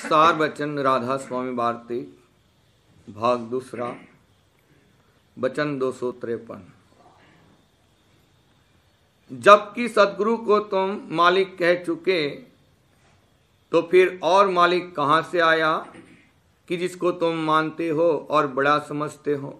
सार वचन राधा स्वामी भारती भाग दूसरा वचन 253। जबकि सदगुरु को तुम मालिक कह चुके तो फिर और मालिक कहाँ से आया कि जिसको तुम मानते हो और बड़ा समझते हो।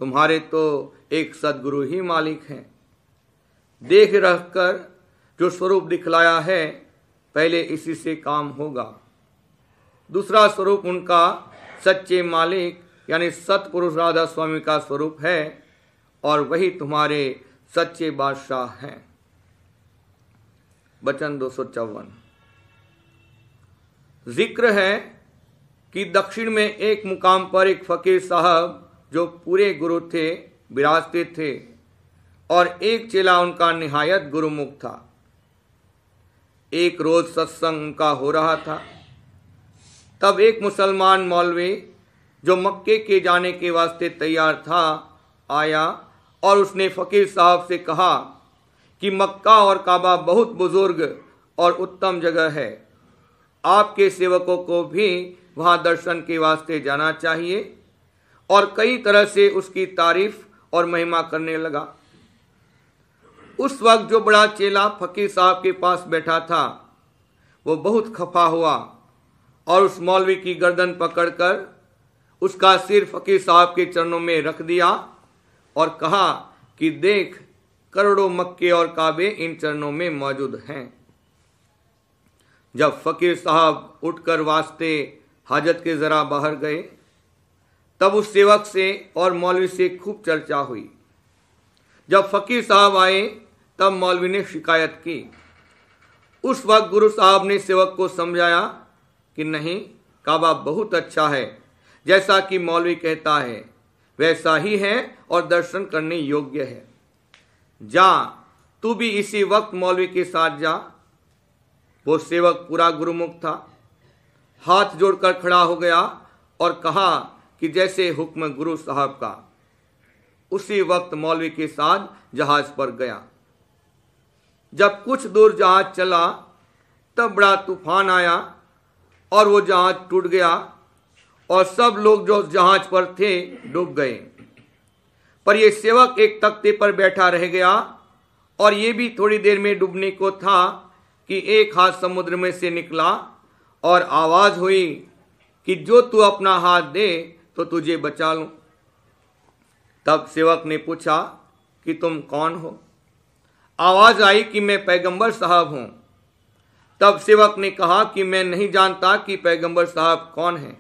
तुम्हारे तो एक सदगुरु ही मालिक हैं। देख रखकर जो स्वरूप दिखलाया है पहले इसी से काम होगा। दूसरा स्वरूप उनका सच्चे मालिक यानी सतपुरुष राधा स्वामी का स्वरूप है और वही तुम्हारे सच्चे बादशाह हैं। वचन 254। जिक्र है कि दक्षिण में एक मुकाम पर एक फकीर साहब जो पूरे गुरु थे विराजते थे और एक चेला उनका निहायत गुरुमुख था। एक रोज सत्संग उनका हो रहा था। तब एक मुसलमान मौलवी जो मक्के के जाने के वास्ते तैयार था आया और उसने फकीर साहब से कहा कि मक्का और काबा बहुत बुजुर्ग और उत्तम जगह है। आपके सेवकों को भी वहां दर्शन के वास्ते जाना चाहिए और कई तरह से उसकी तारीफ और महिमा करने लगा। उस वक्त जो बड़ा चेला फकीर साहब के पास बैठा था वो बहुत खफा हुआ और उस मौलवी की गर्दन पकड़कर उसका सिर फकीर साहब के चरणों में रख दिया और कहा कि देख, करोड़ों मक्के और काबे इन चरणों में मौजूद हैं। जब फकीर साहब उठकर वास्ते हाजत के जरा बाहर गए तब उस सेवक से और मौलवी से खूब चर्चा हुई। जब फकीर साहब आए तब मौलवी ने शिकायत की। उस वक्त गुरु साहब ने सेवक को समझाया कि नहीं, काबा बहुत अच्छा है, जैसा कि मौलवी कहता है वैसा ही है और दर्शन करने योग्य है। जा, तू भी इसी वक्त मौलवी के साथ जा। वो सेवक पूरा गुरुमुख था, हाथ जोड़कर खड़ा हो गया और कहा कि जैसे हुक्म गुरु साहब का। उसी वक्त मौलवी के साथ जहाज पर गया। जब कुछ दूर जहाज चला तब बड़ा तूफान आया और वो जहाज टूट गया और सब लोग जो जहाज पर थे डूब गए। पर ये सेवक एक तख्ते पर बैठा रह गया और ये भी थोड़ी देर में डूबने को था कि एक हाथ समुद्र में से निकला और आवाज हुई कि जो तू अपना हाथ दे तो तुझे बचा लूं। तब सेवक ने पूछा कि तुम कौन हो? आवाज आई कि मैं पैगंबर साहब हूं। तब सेवक ने कहा कि मैं नहीं जानता कि पैगंबर साहब कौन है।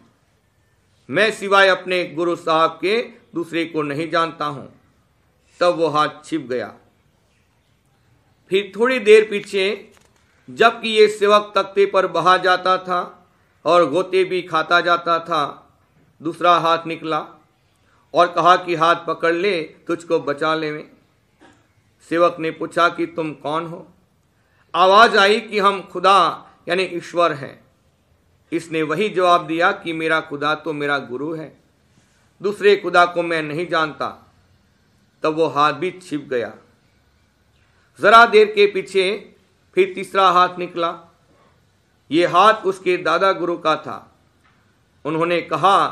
मैं सिवाय अपने गुरु साहब के दूसरे को नहीं जानता हूं। तब वो हाथ छिप गया। फिर थोड़ी देर पीछे जबकि ये सेवक तख्ते पर बहा जाता था और गोते भी खाता जाता था, दूसरा हाथ निकला और कहा कि हाथ पकड़ ले, तुझको बचा लेवें। सेवक ने पूछा कि तुम कौन हो? आवाज आई कि हम खुदा यानी ईश्वर हैं। इसने वही जवाब दिया कि मेरा खुदा तो मेरा गुरु है, दूसरे खुदा को मैं नहीं जानता। तब वो हाथ भी छिप गया। जरा देर के पीछे फिर तीसरा हाथ निकला। ये हाथ उसके दादा गुरु का था। उन्होंने कहा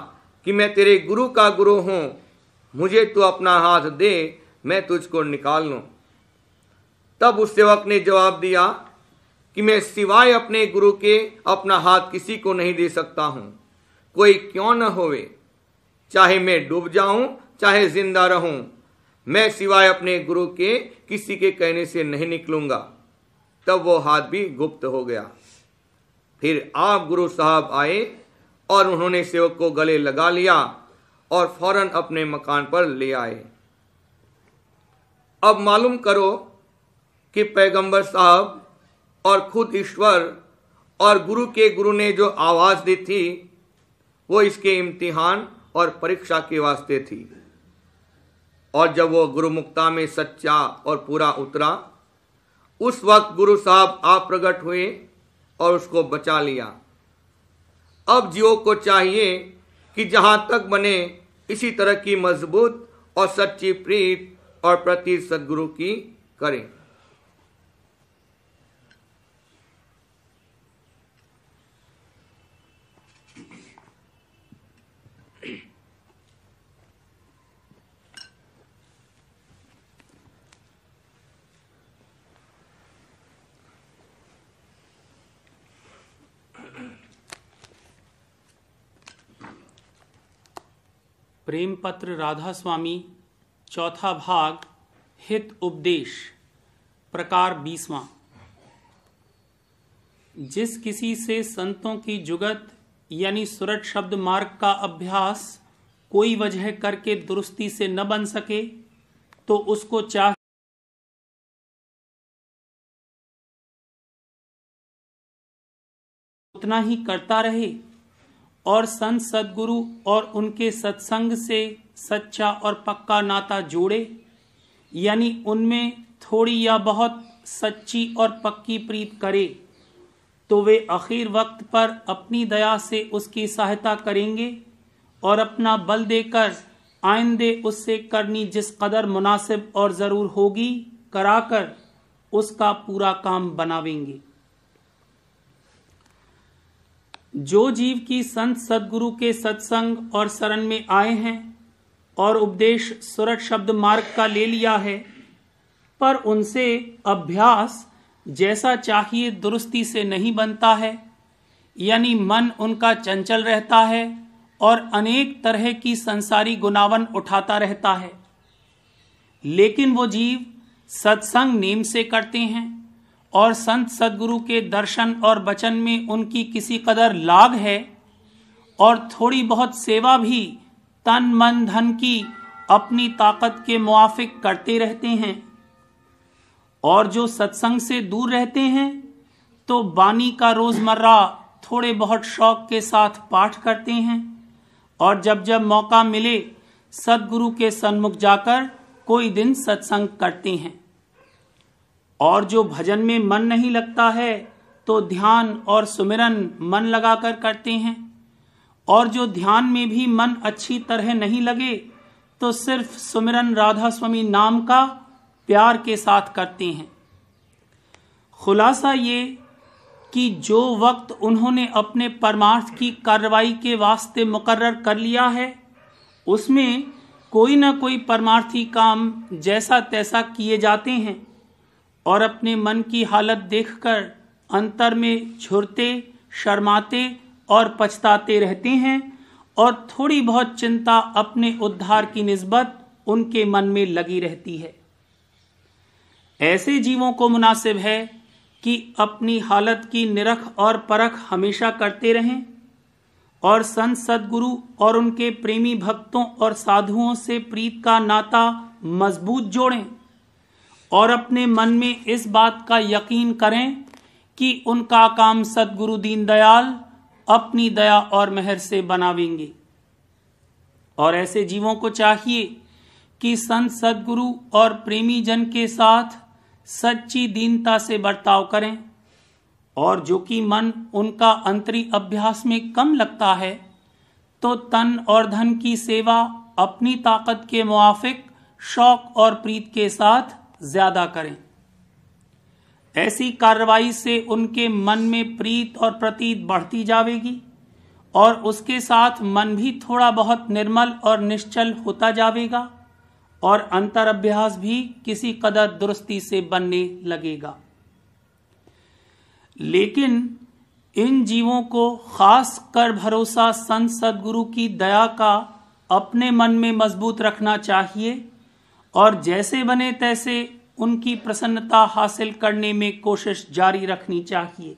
कि मैं तेरे गुरु का गुरु हूं, मुझे तू अपना हाथ दे, मैं तुझको निकाल लूं। तब उस सेवक ने जवाब दिया कि मैं सिवाय अपने गुरु के अपना हाथ किसी को नहीं दे सकता हूं, कोई क्यों न होवे। चाहे मैं डूब जाऊं चाहे जिंदा रहूं, मैं सिवाय अपने गुरु के किसी के कहने से नहीं निकलूंगा। तब वो हाथ भी गुप्त हो गया। फिर आप गुरु साहब आए और उन्होंने सेवक को गले लगा लिया और फौरन अपने मकान पर ले आए। अब मालूम करो कि पैगंबर साहब और खुद ईश्वर और गुरु के गुरु ने जो आवाज दी थी वो इसके इम्तिहान और परीक्षा के वास्ते थी। और जब वो गुरुमुक्ता में सच्चा और पूरा उतरा उस वक्त गुरु साहब आप प्रकट हुए और उसको बचा लिया। अब जीवों को चाहिए कि जहां तक बने इसी तरह की मजबूत और सच्ची प्रीत और प्रति सदगुरु की करें। प्रेम पत्र राधा स्वामी, चौथा भाग, हित उपदेश, प्रकार 20वां। जिस किसी से संतों की जुगत यानी सुरट शब्द मार्ग का अभ्यास कोई वजह करके दुरुस्ती से न बन सके, तो उसको चाहिए उतना ही करता रहे और संत सद्गुरु और उनके सत्संग से सच्चा और पक्का नाता जोड़े, यानी उनमें थोड़ी या बहुत सच्ची और पक्की प्रीत करे, तो वे आखिर वक्त पर अपनी दया से उसकी सहायता करेंगे और अपना बल देकर आइंदे उससे करनी जिस कदर मुनासिब और जरूर होगी कराकर उसका पूरा काम बनावेंगे। जो जीव की संत सद्गुरु के सत्संग और शरण में आए हैं और उपदेश सुरट शब्द मार्ग का ले लिया है, पर उनसे अभ्यास जैसा चाहिए दुरुस्ती से नहीं बनता है, यानी मन उनका चंचल रहता है और अनेक तरह की संसारी गुनावन उठाता रहता है। लेकिन वो जीव सत्संग नेम से करते हैं और संत सद्गुरु के दर्शन और वचन में उनकी किसी कदर लाग है और थोड़ी बहुत सेवा भी तन मन धन की अपनी ताकत के मुआफिक करते रहते हैं, और जो सत्संग से दूर रहते हैं तो बानी का रोजमर्रा थोड़े बहुत शौक के साथ पाठ करते हैं और जब जब मौका मिले सद्गुरु के सन्मुख जाकर कोई दिन सत्संग करते हैं। और जो भजन में मन नहीं लगता है तो ध्यान और सुमिरन मन लगाकर करते हैं, और जो ध्यान में भी मन अच्छी तरह नहीं लगे तो सिर्फ सुमिरन राधा स्वामी नाम का प्यार के साथ करते हैं। खुलासा ये कि जो वक्त उन्होंने अपने परमार्थ की कार्रवाई के वास्ते मुकर्रर कर लिया है, उसमें कोई न कोई परमार्थी काम जैसा तैसा किए जाते हैं और अपने मन की हालत देखकर अंतर में झुरते, शर्माते और पछताते रहते हैं, और थोड़ी बहुत चिंता अपने उद्धार की निस्बत उनके मन में लगी रहती है। ऐसे जीवों को मुनासिब है कि अपनी हालत की निरख और परख हमेशा करते रहें और संत सद्गुरु और उनके प्रेमी भक्तों और साधुओं से प्रीत का नाता मजबूत जोड़ें और अपने मन में इस बात का यकीन करें कि उनका काम सद्गुरु दीनदयाल अपनी दया और मेहर से बनावेंगे। और ऐसे जीवों को चाहिए कि संत सद्गुरु और प्रेमी जन के साथ सच्ची दीनता से बर्ताव करें, और जो कि मन उनका अंतरी अभ्यास में कम लगता है तो तन और धन की सेवा अपनी ताकत के मुआफिक शौक और प्रीत के साथ ज्यादा करें। ऐसी कार्रवाई से उनके मन में प्रीत और प्रतीत बढ़ती जाएगी और उसके साथ मन भी थोड़ा बहुत निर्मल और निश्चल होता जाएगा और अंतर अभ्यास भी किसी कदर दुरुस्ती से बनने लगेगा। लेकिन इन जीवों को खास कर भरोसा संत सद्गुरु की दया का अपने मन में मजबूत रखना चाहिए और जैसे बने तैसे उनकी प्रसन्नता हासिल करने में कोशिश जारी रखनी चाहिए।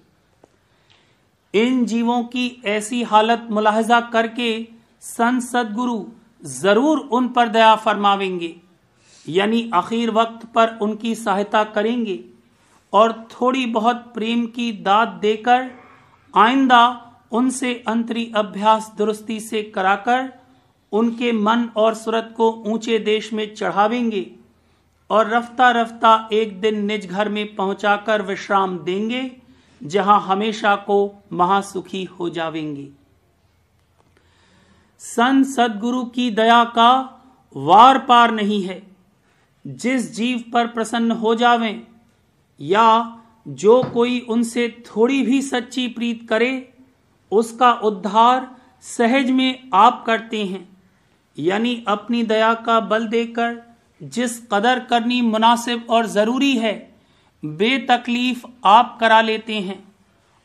इन जीवों की ऐसी हालत मुलाहजा करके संत सद्गुरु जरूर उन पर दया फरमावेंगे, यानी आखिर वक्त पर उनकी सहायता करेंगे और थोड़ी बहुत प्रेम की दाद देकर आइंदा उनसे अंतरी अभ्यास दुरुस्ती से कराकर उनके मन और सूरत को ऊंचे देश में चढ़ावेंगे और रफ्ता रफ्ता एक दिन निज घर में पहुंचाकर विश्राम देंगे, जहां हमेशा को महासुखी हो जावेंगे। संत सद्गुरु की दया का वार पार नहीं है। जिस जीव पर प्रसन्न हो जावें या जो कोई उनसे थोड़ी भी सच्ची प्रीत करे, उसका उद्धार सहज में आप करते हैं, यानी अपनी दया का बल देकर जिस कदर करनी मुनासिब और जरूरी है बेतकलीफ आप करा लेते हैं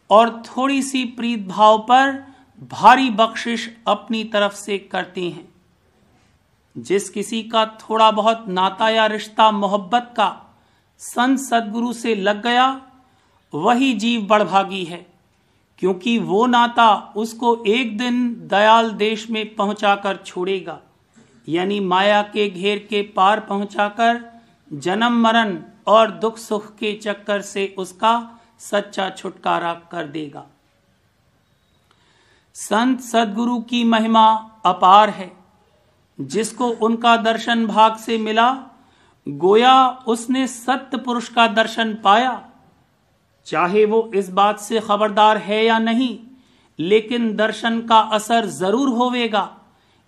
और थोड़ी सी प्रीत भाव पर भारी बख्शिश अपनी तरफ से करते हैं। जिस किसी का थोड़ा बहुत नाता या रिश्ता मोहब्बत का संत सदगुरु से लग गया, वही जीव बड़भागी है, क्योंकि वो नाता उसको एक दिन दयाल देश में पहुंचाकर छोड़ेगा, यानी माया के घेर के पार पहुंचाकर जन्म मरण और दुख सुख के चक्कर से उसका सच्चा छुटकारा कर देगा। संत सदगुरु की महिमा अपार है। जिसको उनका दर्शन भाग से मिला, गोया उसने सत्य पुरुष का दर्शन पाया। चाहे वो इस बात से खबरदार है या नहीं, लेकिन दर्शन का असर जरूर होवेगा,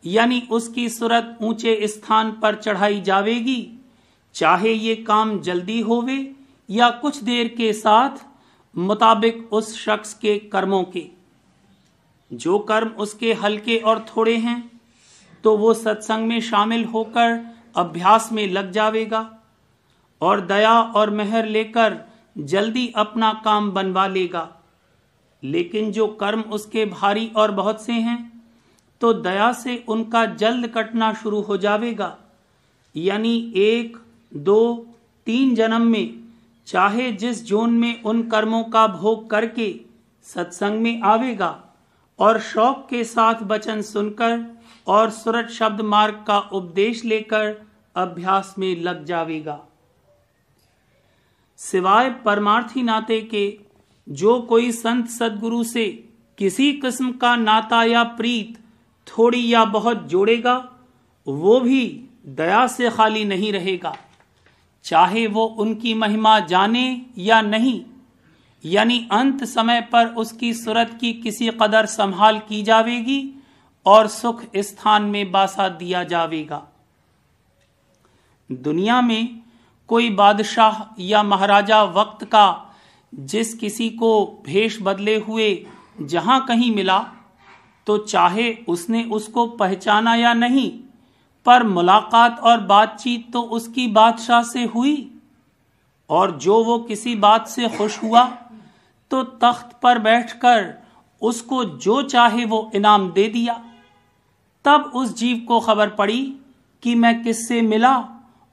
यानी उसकी सूरत ऊंचे स्थान पर चढ़ाई जावेगी, चाहे ये काम जल्दी होवे या कुछ देर के साथ, मुताबिक उस शख्स के कर्मों के। जो कर्म उसके हल्के और थोड़े हैं, तो वो सत्संग में शामिल होकर अभ्यास में लग जावेगा और दया और मेहर लेकर जल्दी अपना काम बनवा लेगा। लेकिन जो कर्म उसके भारी और बहुत से हैं, तो दया से उनका जल्द कटना शुरू हो जावेगा, यानी 1, 2, 3 जन्म में चाहे जिस जोन में उन कर्मों का भोग करके सत्संग में आवेगा और शौक के साथ वचन सुनकर और सुरत शब्द मार्ग का उपदेश लेकर अभ्यास में लग जावेगा। सिवाय परमार्थी नाते के जो कोई संत सदगुरु से किसी किस्म का नाता या प्रीत थोड़ी या बहुत जोड़ेगा, वो भी दया से खाली नहीं रहेगा, चाहे वो उनकी महिमा जाने या नहीं, यानी अंत समय पर उसकी सूरत की किसी कदर संभाल की जावेगी और सुख स्थान में बासा दिया जावेगा। दुनिया में कोई बादशाह या महाराजा वक्त का जिस किसी को भेष बदले हुए जहां कहीं मिला, तो चाहे उसने उसको पहचाना या नहीं, पर मुलाकात और बातचीत तो उसकी बादशाह से हुई, और जो वो किसी बात से खुश हुआ तो तख्त पर बैठकर उसको जो चाहे वो इनाम दे दिया। तब उस जीव को खबर पड़ी कि मैं किससे मिला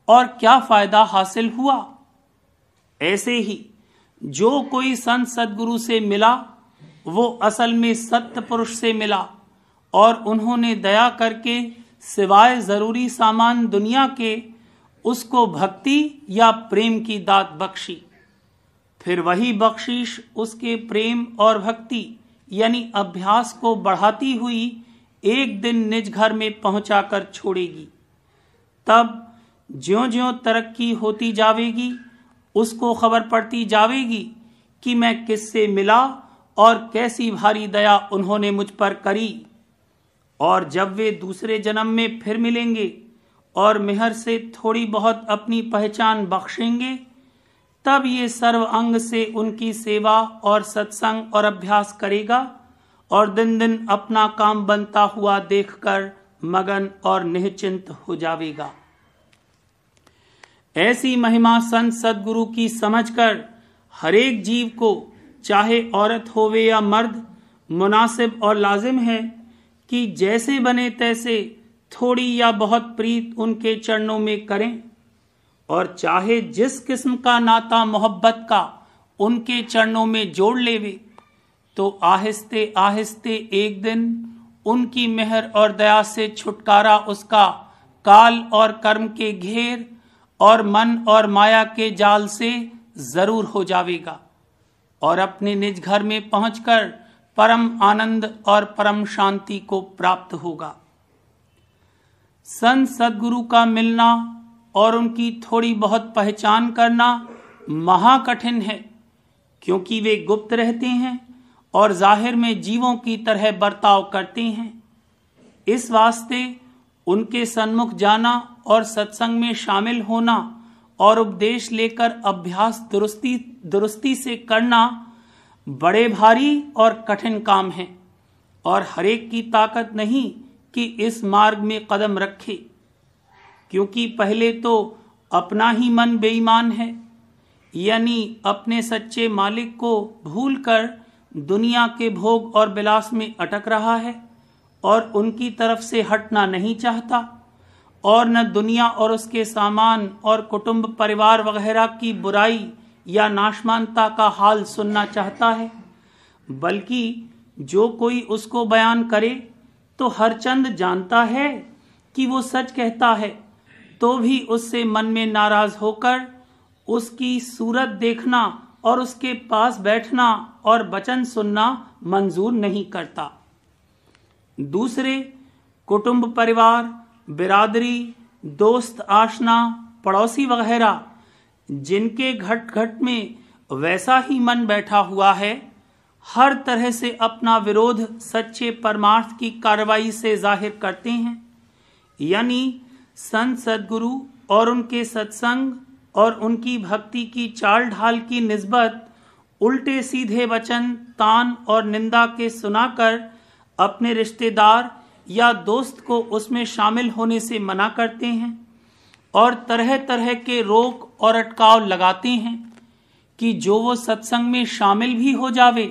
और क्या फायदा हासिल हुआ। ऐसे ही जो कोई संत सदगुरु से मिला, वो असल में सत्य पुरुष से मिला और उन्होंने दया करके सिवाय जरूरी सामान दुनिया के उसको भक्ति या प्रेम की दात बख्शी। फिर वही बख्शीश उसके प्रेम और भक्ति यानी अभ्यास को बढ़ाती हुई एक दिन निज घर में पहुंचाकर छोड़ेगी। तब ज्यों-ज्यों तरक्की होती जावेगी, उसको खबर पड़ती जावेगी कि मैं किससे मिला और कैसी भारी दया उन्होंने मुझ पर करी। और जब वे दूसरे जन्म में फिर मिलेंगे और मेहर से थोड़ी बहुत अपनी पहचान बख्शेंगे, तब ये सर्व अंग से उनकी सेवा और सत्संग और अभ्यास करेगा और दिन दिन अपना काम बनता हुआ देखकर मगन और निश्चिंत हो जावेगा। ऐसी महिमा संत सदगुरु की समझकर हरेक जीव को, चाहे औरत होवे या मर्द, मुनासिब और लाजिम है कि जैसे बने तैसे थोड़ी या बहुत प्रीत उनके चरणों में करें, और चाहे जिस किस्म का नाता मोहब्बत का उनके चरणों में जोड़ लेवे, तो आहिस्ते आहिस्ते एक दिन उनकी मेहर और दया से छुटकारा उसका काल और कर्म के घेर और मन और माया के जाल से जरूर हो जावेगा और अपने निज घर में पहुंचकर परम आनंद और परम शांति को प्राप्त होगा। संत सदगुरु का मिलना और उनकी थोड़ी बहुत पहचान करना महाकठिन है, क्योंकि वे गुप्त रहते हैं और जाहिर में जीवों की तरह बर्ताव करते हैं। इस वास्ते उनके सन्मुख जाना और सत्संग में शामिल होना और उपदेश लेकर अभ्यास दुरुस्ती से करना बड़े भारी और कठिन काम है, और हरेक की ताकत नहीं कि इस मार्ग में कदम रखे, क्योंकि पहले तो अपना ही मन बेईमान है, यानी अपने सच्चे मालिक को भूलकर दुनिया के भोग और विलास में अटक रहा है और उनकी तरफ से हटना नहीं चाहता, और न दुनिया और उसके सामान और कुटुंब परिवार वगैरह की बुराई या नाशमानता का हाल सुनना चाहता है, बल्कि जो कोई उसको बयान करे तो हरचंद जानता है कि वो सच कहता है, तो भी उससे मन में नाराज होकर उसकी सूरत देखना और उसके पास बैठना और वचन सुनना मंजूर नहीं करता। दूसरे कुटुंब परिवार, बिरादरी, दोस्त आशना, पड़ोसी वगैरह जिनके घट घट में वैसा ही मन बैठा हुआ है, हर तरह से अपना विरोध सच्चे परमार्थ की कार्रवाई से जाहिर करते हैं। यानी संत सद्गुरु और उनके सत्संग और उनकी भक्ति की चाल ढाल की निस्बत उल्टे सीधे वचन, तान और निंदा के सुनाकर अपने रिश्तेदार या दोस्त को उसमें शामिल होने से मना करते हैं और तरह तरह के रोक और अटकाव लगाते हैं कि जो वो सत्संग में शामिल भी हो जावे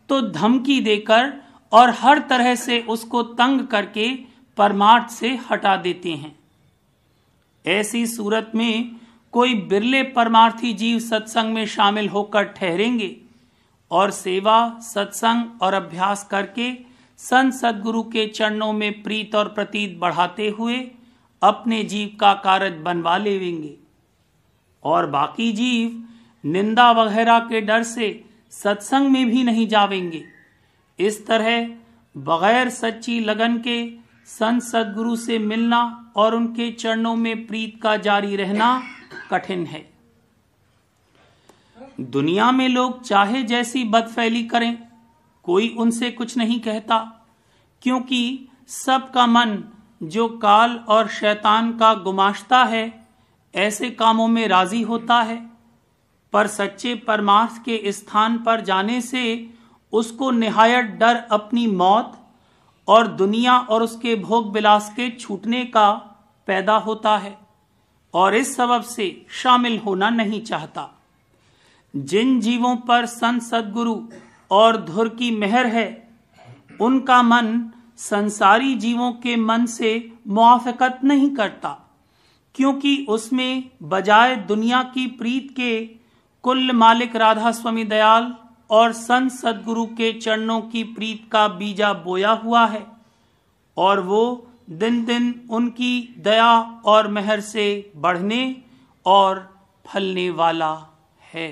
तो धमकी देकर और हर तरह से उसको तंग करके परमार्थ से हटा देते हैं। ऐसी सूरत में कोई बिरले परमार्थी जीव सत्संग में शामिल होकर ठहरेंगे और सेवा, सत्संग और अभ्यास करके संत सद्गुरु के चरणों में प्रीत और प्रतीत बढ़ाते हुए अपने जीव का कारज बनवा लेंगे और बाकी जीव निंदा वगैरह के डर से सत्संग में भी नहीं जावेंगे। इस तरह बगैर सच्ची लगन के संत सद्गुरु से मिलना और उनके चरणों में प्रीत का जारी रहना कठिन है। दुनिया में लोग चाहे जैसी बदफैली करें, कोई उनसे कुछ नहीं कहता, क्योंकि सबका मन जो काल और शैतान का गुमाश्ता है ऐसे कामों में राजी होता है। पर सच्चे परमार्थ के स्थान पर जाने से उसको निहायत डर अपनी मौत और दुनिया और उसके भोग विलास के छूटने का पैदा होता है और इस सबब से शामिल होना नहीं चाहता। जिन जीवों पर संत सद्गुरु और धुर की मेहर है, उनका मन संसारी जीवों के मन से मुआफकत नहीं करता, क्योंकि उसमें बजाय दुनिया की प्रीत के कुल मालिक राधा स्वामी दयाल और संत सद्गुरु के चरणों की प्रीत का बीजा बोया हुआ है और वो दिन दिन उनकी दया और मेहर से बढ़ने और फलने वाला है।